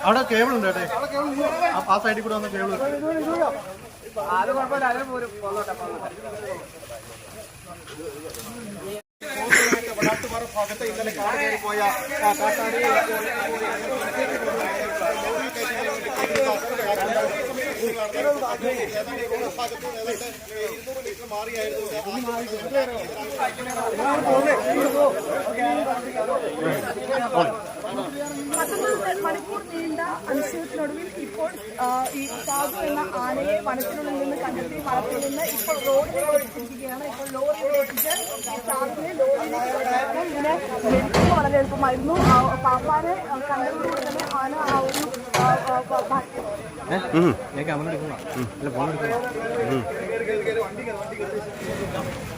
അവിടെ കേബിൾ ഉണ്ട് കേട്ടെ, ആ സൈഡിൽ കൂടെ വന്ന കേബിൾ. അത് കുഴപ്പമില്ല, അതിൽ പോരും. വടാട്ടുപാറ ഭാഗത്ത് ഇന്നലെ കാട് പോയ കാട്ടാടി മണിക്കൂർ നീണ്ട അനിശ്ചിതത്തിനൊടുവിൽ ഇപ്പോൾ ഈ സാധു എന്ന ആനയെ വനത്തിനുള്ളിൽ നിന്ന് കണ്ടെത്തി വളത്തിൽ നിന്ന് ഇപ്പോൾ റോഡിലേക്ക് എത്തിച്ചിരിക്കുകയാണ്. ഇപ്പോൾ ലോറിയിൽ എത്തിച്ച് ഈ സാധുവിനെ ലോറിയിലേക്ക് ഇങ്ങനെ മെഡിക്കൽ വളരെ എളുപ്പമായിരുന്നു. പാപ്പാനെ കണ്ടതോടുകൂടി തന്നെ ആന ആ ഒരു ഞാൻ